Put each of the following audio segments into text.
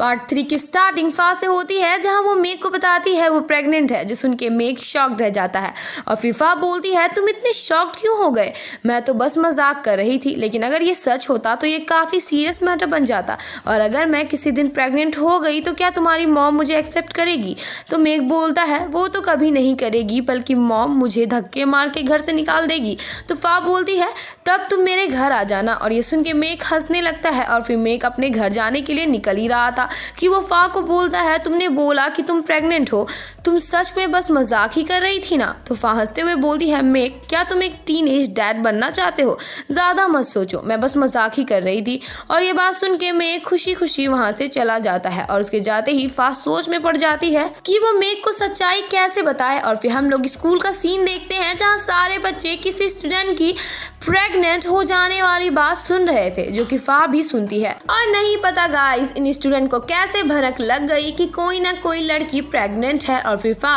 Part 3 की starting फा से होती है जहां वो मेघ को बताती है वो प्रेग्नेंट है, जो सुन के मेघ शॉक्ड रह जाता है और फिर फा बोलती है तुम इतने शॉक्ड क्यों हो गए, मैं तो बस मजाक कर रही थी, लेकिन अगर ये सच होता तो ये काफ़ी सीरियस मैटर बन जाता और अगर मैं किसी दिन प्रेग्नेंट हो गई तो क्या तुम्हारी मॉम मुझे एक्सेप्ट करेगी। तो मेघ बोलता है वो तो कभी नहीं करेगी, बल्कि मॉम मुझे धक्के मार के घर से निकाल देगी। तो फा बोलती है तब तुम मेरे घर आ जाना, और ये सुन के मेघ हंसने लगता है और फिर मेघ अपने घर जाने के लिए निकल ही रहा था कि वो फा को बोलता है तुमने बोला कि तुम प्रेग्नेंट हो, तुम सच में बस मजाक ही कर रही थी ना। तो फा हंसते हुए बोलती है मेघ क्या तुम एक टीनेज डैड बनना चाहते हो, ज़्यादा मत सोचो, मैं बस मजाक ही कर रही थी। और ये बात सुन के मेघ खुशी खुशी वहाँ से चला जाता है और उसके जाते ही फा सोच में पड़ जाती है कि वो मेघ को सच्चाई कैसे बताए। और फिर हम लोग स्कूल का सीन देखते हैं जहाँ सारे बच्चे किसी स्टूडेंट की प्रेग्नेंट हो जाने वाली बात सुन रहे थे, जो कि फा भी सुनती है। और नहीं पता गाइस इन स्टूडेंट को कैसे भनक लग गई कि कोई ना कोई लड़की प्रेग्नेंट है। और फिर फा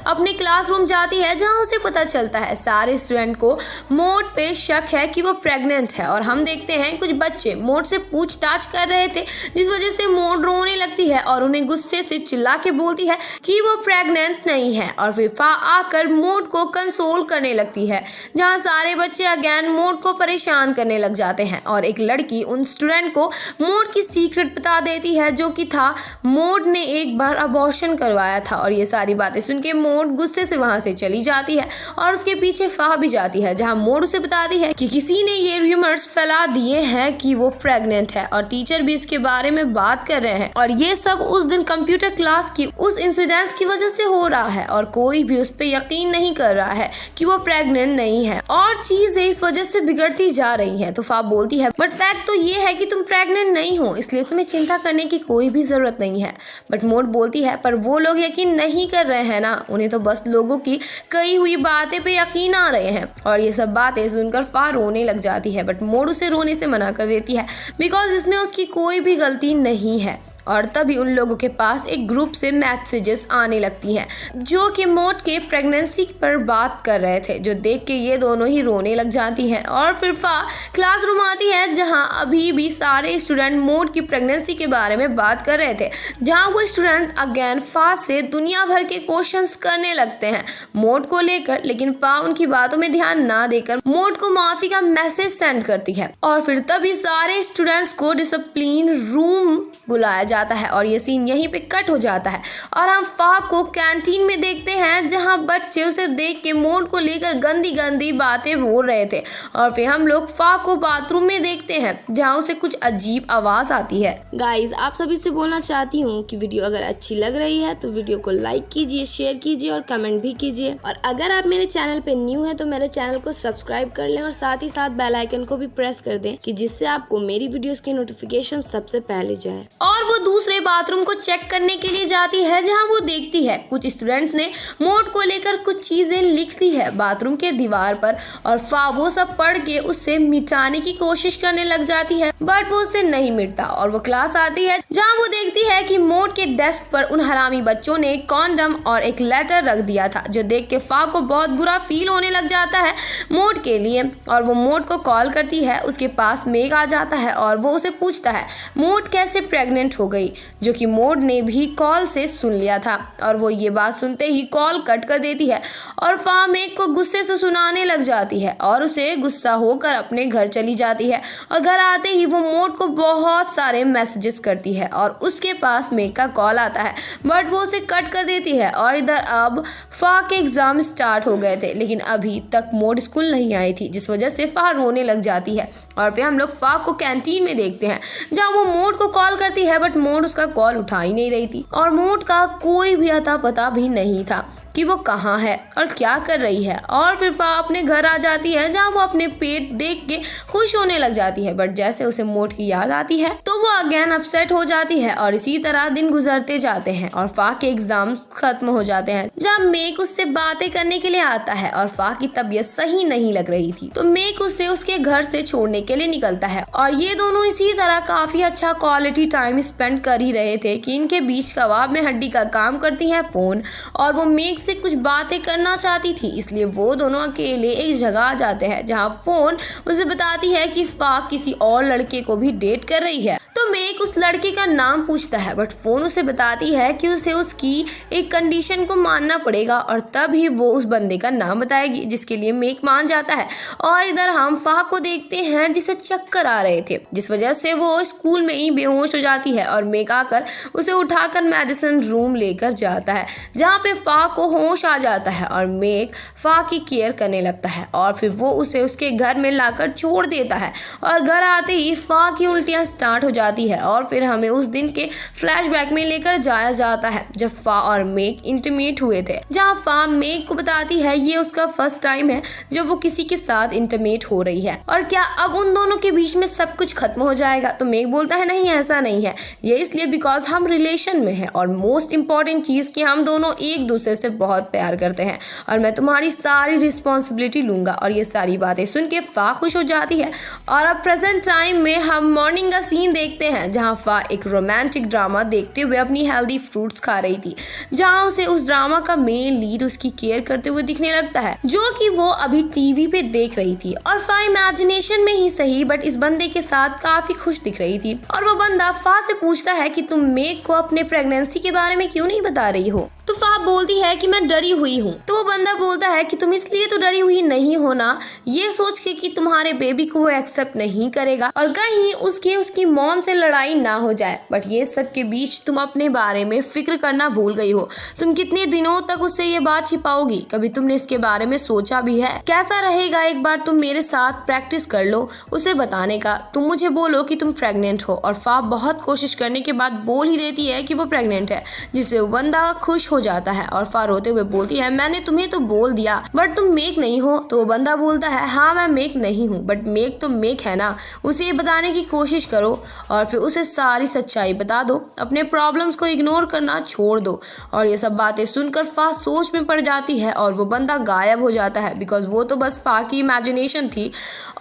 अपने क्लासरूम जाती है जहां उसे पता चलता है सारे स्टूडेंट को मोड पे शक है कि वो प्रेग्नेंट है। और हम देखते हैं कुछ बच्चे मोड से पूछताछ कर रहे थे, जिस वजह से मोड रोने लगती है और उन्हें गुस्से से चिल्ला के बोलती है कि वो प्रेग्नेंट नहीं है। और फिर फा आकर मोड को कंसोल करने लगती है, जहाँ सारे बच्चे अगेन मोड को परेशान करने लग जाते हैं। और एक लड़की उन स्टूडेंट को मोड की सीक्रेट बता देती है, जो कि था मोड ने एक बार अबॉर्शन करवाया था। और ये सारी बातें सुन के मोड गुस्से से वहां से चली जाती है और उसके पीछे फा भी जाती है, जहां मोड उसे बताती है कि किसी ने ये रूमर्स फैला दिए हैं कि वो प्रेग्नेंट है और टीचर भी इसके बारे में बात कर रहे हैं। और ये सब उस दिन कंप्यूटर क्लास की उस इंसिडेंट की वजह से हो रहा है और कोई भी उस पर यकीन नहीं कर रहा है कि वो प्रेग्नेंट नहीं है और चीजें इस वजह से बिगड़ती जा रही है। तो फा बोलती है बट फैक्ट तो ये है कि तुम प्रेग्नेंट नहीं हो, इसलिए तुम्हें चिंता करने की कोई भी जरूरत नहीं है। बट मोड बोलती है पर वो लोग यकीन नहीं कर रहे हैं ना, उन्हें तो बस लोगों की कही हुई बातें पे यकीन आ रहे हैं। और ये सब बातें सुनकर फा रोने लग जाती है, बट मोड उसे रोने से मना कर देती है बिकॉज इसमें उसकी कोई भी गलती नहीं है। और तभी उन लोगों के पास एक ग्रुप से मैसेजेस आने लगती हैं, जो कि मोड के प्रेगनेंसी पर बात कर रहे थे, जो देख के ये दोनों ही रोने लग जाती हैं। और फिर फा क्लासरूम आती है जहां अभी भी सारे स्टूडेंट मोड की प्रेगनेंसी के बारे में बात कर रहे थे, जहां वो स्टूडेंट अगेन फा से दुनिया भर के क्वेश्चंस करने लगते हैं मोड को लेकर, लेकिन फा उनकी बातों में ध्यान ना देकर मोड को माफी का मैसेज सेंड करती है। और फिर तभी सारे स्टूडेंट्स को डिसिप्लिन रूम बुलाया जाता है और ये सीन यहीं पे कट हो जाता है। और हम फा को कैंटीन में देखते हैं जहां बच्चे उसे देख के मोड को लेकर गंदी गंदी बातें बोल रहे थे। और फिर हम लोग फा को बाथरूम में देखते हैं जहां उसे कुछ अजीब आवाज आती है। गाइज आप सभी से बोलना चाहती हूँ कि वीडियो अगर अच्छी लग रही है तो वीडियो को लाइक कीजिए, शेयर कीजिए और कमेंट भी कीजिए। और अगर आप मेरे चैनल पे न्यू है तो मेरे चैनल को सब्सक्राइब कर लें और साथ ही साथ बेल आइकन को भी प्रेस कर दें कि जिससे आपको मेरी वीडियोस की नोटिफिकेशन सबसे पहले जाए। और वो दूसरे बाथरूम को चेक करने के लिए जाती है जहां वो देखती है कुछ स्टूडेंट्स ने मोड को लेकर कुछ चीजें लिख दी है बाथरूम के दीवार पर। और फा वो सब पढ़ के उससे मिटाने की कोशिश करने लग जाती है, बट वो उससे नहीं मिटता। और वो क्लास आती है जहां वो देखती है कि मोड के डेस्क पर उन हरामी बच्चों ने एक कॉन्डम और एक लेटर रख दिया था, जो देख के फा को बहुत बुरा फील होने लग जाता है मोड के लिए। और वो मोड को कॉल करती है, उसके पास मेघ आ जाता है और वो उसे पूछता है मोड कैसे प्रेग्नेंट हो गई, जो कि मोड ने भी कॉल से सुन लिया था। और वो ये बात सुनते ही कॉल कट कर देती है और फा मेघ को गुस्से से सुनाने लग जाती है और उसे गुस्सा होकर अपने घर चली जाती है। और घर आते ही वो मोड को बहुत सारे मैसेजेस करती है और उसके पास मेघ का कॉल आता है, बट वो उसे कट कर देती है। और इधर अब फा के एग्जाम स्टार्ट हो गए थे, लेकिन अभी तक मोड स्कूल नहीं आई थी, जिस वजह से फा रोने लग जाती है। और फिर हम लोग फा को कैंटीन में देखते हैं जहाँ वो मोड को कॉल करती है, बट मोड उसका कॉल उठा ही नहीं रही थी और मोड का कोई भी अता पता भी नहीं था कि वो कहाँ है और क्या कर रही है। और फिर फा अपने घर आ जाती है जहाँ वो अपने पेट देख के खुश होने लग जाती है, बट जैसे उसे मोड की याद आती है तो वो अगेन अपसेट हो जाती है। और इसी तरह दिन गुजरते जाते हैं और फा के एग्जाम्स खत्म हो जाते हैं, जहाँ मेघ उससे बातें करने के लिए आता है और फा की तबीयत सही नहीं लग रही थी, तो मेघ उसे उसके घर से छोड़ने के लिए निकलता है। और ये दोनों इसी तरह काफी अच्छा क्वालिटी टाइम स्पेंड कर ही रहे थे कि इनके बीच कबाब में हड्डी का काम करती है फोन। और वो मेघ से कुछ बातें करना चाहती थी, इसलिए वो दोनों अकेले एक जगह आ जाते हैं जहां फोन उसे बताती है कि फा किसी और लड़के को भी डेट कर रही है। तो तो मेक उस लड़के का नाम पूछता है, बट फोन उसे बताती है कि उसे उसकी एक कंडीशन को मानना पड़ेगा और तब ही वो उस बंदे का नाम बताएगी, जिसके लिए मेक मान जाता है। और इधर हम फाह को देखते हैं जिसे चक्कर आ रहे थे, जिस वजह से वो स्कूल में ही बेहोश हो जाती है और मेक आकर उसे उठाकर मेडिसिन रूम लेकर जाता है, जहाँ पे फाह को होश आ जाता है और मेक फाह की केयर करने लगता है और फिर वो उसे उसके घर में लाकर छोड़ देता है। और घर आते ही फाह की उल्टियाँ स्टार्ट हो जाती है और फिर हमें उस दिन के फ्लैशबैक में लेकर जाया जाता है जब फाह और मेक इंटीमेट हुए थे, जहाँ फाह मेक को बताती है ये उसका फर्स्ट टाइम है जब वो किसी के साथ इंटीमेट हो रही है और क्या अब उन दोनों के बीच में सब कुछ खत्म हो जाएगा। तो मेक बोलता है नहीं, ऐसा नहीं है, ये इसलिए बिकॉज हम रिलेशन में हैं और मोस्ट इम्पॉर्टेंट चीज़ कि हम दोनों एक दूसरे से बहुत प्यार करते हैं और मैं तुम्हारी सारी रिस्पॉन्सिबिलिटी लूंगा। और ये सारी बातें सुन के फाह खुश हो जाती है। और अब प्रेजेंट टाइम में हम मॉर्निंग का सीन देखते हैं जहाँ फाह एक रोमांटिक ड्रामा देखते हुए अपनी हेल्दी फ्रूट्स खा रही थी, जहाँ उसे उस ड्रामा का मेन लीड उसकी केयर करते हुए दिखने लगता है, जो कि वो अभी टीवी पे देख रही थी। और फाह इमेजिनेशन में ही सही बट इस बंदे के साथ काफी खुश दिख रही थी। और वो बंदा फाह से पूछता है कि तुम मेक को अपने प्रेगनेंसी के बारे में क्यों नहीं बता रही हो। तो फाह बोलती है कि मैं डरी हुई हूँ। तो वो बंदा बोलता है कि तुम इसलिए तो डरी हुई नहीं हो ना, ये सोच के कि तुम्हारे बेबी को वो एक्सेप्ट नहीं करेगा और कहीं उसकी मॉम से लड़ाई ना हो जाए। बट ये सब के बीच तुम अपने बारे में फिक्र करना भूल गई हो। तुम कितने दिनों तक उससे ये बात छिपाओगी? कभी तुमने इसके बारे में सोचा भी है? कैसा रहेगा एक बार तुम मेरे साथ प्रैक्टिस कर लो उसे बताने का, तुम मुझे बोलो कि तुम प्रेग्नेंट हो। और फाह बहुत कोशिश करने के बाद बोल ही देती है कि वो प्रेग्नेंट है, जिससे वो बंदा खुश हो जाता है। और फाह रोते हुए बोलती है मैंने तुम्हें तो बोल दिया बट तुम मेक नहीं हो। तो वो बंदा बोलता है हाँ मैं मेक नहीं हूँ बट मेक तो मेक है ना, उसे ये बताने की कोशिश करो और फिर उसे सारी सच्चाई बता दो, अपने प्रॉब्लम्स को इग्नोर करना छोड़ दो। और ये सब बातें सुनकर फाह सोच में पड़ जाती है और वो बंदा गायब हो जाता है बिकॉज वो तो बस फाह की इमेजिनेशन थी।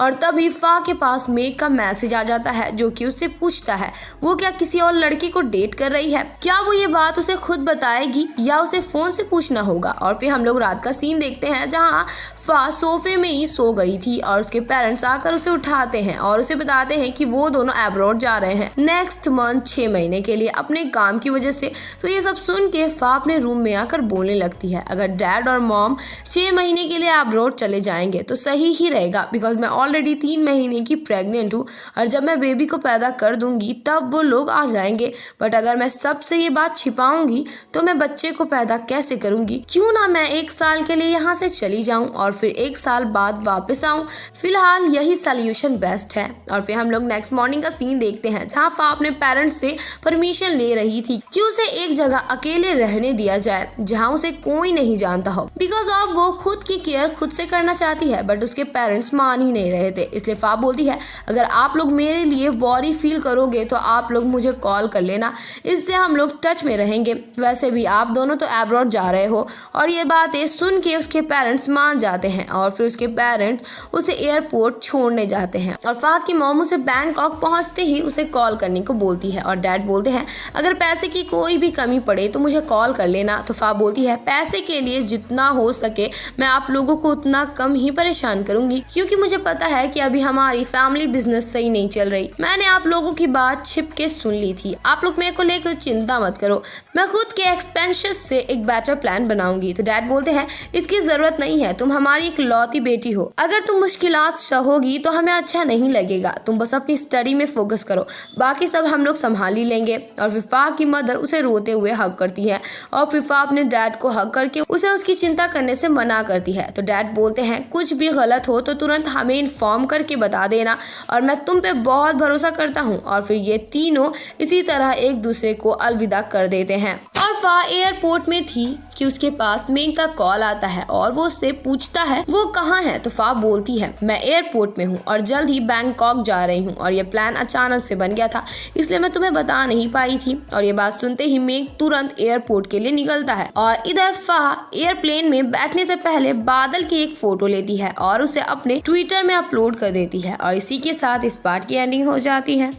और तभी फाह के पास मेक का मैसेज आ जाता है जो कि उससे पूछता है वो क्या किसी और लड़के को डेट कर रही है, क्या वो ये बात उसे खुद बताएगी या उसे फोन से पूछना होगा। और फिर हम लोग रात का सीन देखते हैं जहाँ फाह सोफे में ही सो गई थी और उसके पेरेंट्स आकर उसे उठाते हैं और उसे बताते हैं कि वो दोनों अब्रॉड जा रहे हैं नेक्स्ट मंथ 6 महीने के लिए अपने काम की वजह से। तो ये सब सुन के फाह अपने रूम में आकर बोलने लगती है अगर डैड और मॉम 6 महीने के लिए अब्रॉड चले जाएंगे तो सही ही रहेगा बिकॉज मैं ऑलरेडी 3 महीने की प्रेग्नेंट हूँ और जब मैं बेबी को पैदा कर दूंगी तब वो लोग आ जाएंगे। बट अगर मैं सबसे ये बात छिपाऊंगी तो मैं बच्चे को पैदा कैसे करूंगी, क्यों ना मैं 1 साल के लिए यहाँ से चली जाऊं और फिर 1 साल बाद वापस आऊं, फिलहाल यही सोल्यूशन बेस्ट है। और फिर हम लोग नेक्स्ट मॉर्निंग का सीन देखते हैं जहाँ फाह अपने पेरेंट्स से परमिशन ले रही थी कि उसे एक जगह अकेले रहने दिया जाए जहाँ उसे कोई नहीं जानता हो बिकॉज अब वो खुद की केयर खुद से करना चाहती है बट उसके पेरेंट्स मान ही नहीं रहे थे। इसलिए फाह बोलती है अगर आप लोग मेरे लिए वॉरी फील करोगे तो आप लोग मुझे कॉल कर लेना, इससे हम लोग टच में रहेंगे। वैसे भी आप दोनों तो अब्रॉड जा रहे हो। और ये बातें सुन के उसके पेरेंट्स मान जाते हैं और फिर उसके पेरेंट्स उसे एयरपोर्ट छोड़ने जाते हैं। और फाह की मॉम उसे बैंकॉक पहुंचते ही उसे कॉल करने को बोलती है और डैड बोलते हैं अगर पैसे की कोई भी कमी पड़े तो मुझे कॉल कर लेना। तो फाह बोलती है पैसे के लिए जितना हो सके मैं आप लोगों को उतना कम ही परेशान करूंगी क्योंकि मुझे पता है कि अभी हमारी फैमिली बिजनेस सही नहीं चल रही। मैंने आप लोगों की बात छिप के सुन ली थी, आप लोग मेरे को लेकर चिंता मत करो, मैं खुद के एक्सपेंशन से एक बेटर प्लान बनाऊंगी। तो डैड बोलते हैं इसकी जरूरत नहीं है, तुम हमारी एक लौती बेटी हो, अगर तुम मुश्किलात सहोगी तो हमें अच्छा नहीं लगेगा, तुम बस अपनी स्टडी में फोकस करो, बाकी सब हम लोग संभाल ही लेंगे। और फिर फाह की मदर उसे रोते हुए हक करती है और फिर फाह अपने डैड को हक करके उसे उसकी चिंता करने से मना करती है। तो डैड बोलते हैं कुछ भी गलत हो तो तुरंत हमें इन्फॉर्म करके बता देना और मैं तुम पे बहुत भरोसा करता हूँ। और फिर ये तीनों इसी तरह एक दूसरे को अलविदा कर देते हैं। और फाह एयरपोर्ट में थी कि उसके पास मेक का कॉल आता है और वो उससे पूछता है वो कहाँ है। तो फाह बोलती है मैं एयरपोर्ट में हूँ और जल्द ही बैंकॉक जा रही हूँ और ये प्लान अचानक से बन गया था इसलिए मैं तुम्हें बता नहीं पाई थी। और ये बात सुनते ही मेक तुरंत एयरपोर्ट के लिए निकलता है और इधर फाह एयरप्लेन में बैठने से पहले बादल की एक फोटो लेती है और उसे अपने ट्विटर में अपलोड कर देती है। और इसी के साथ इस पार्ट की एंडिंग हो जाती है।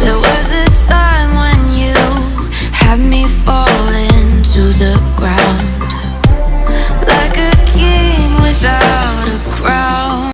There was a time when you had me falling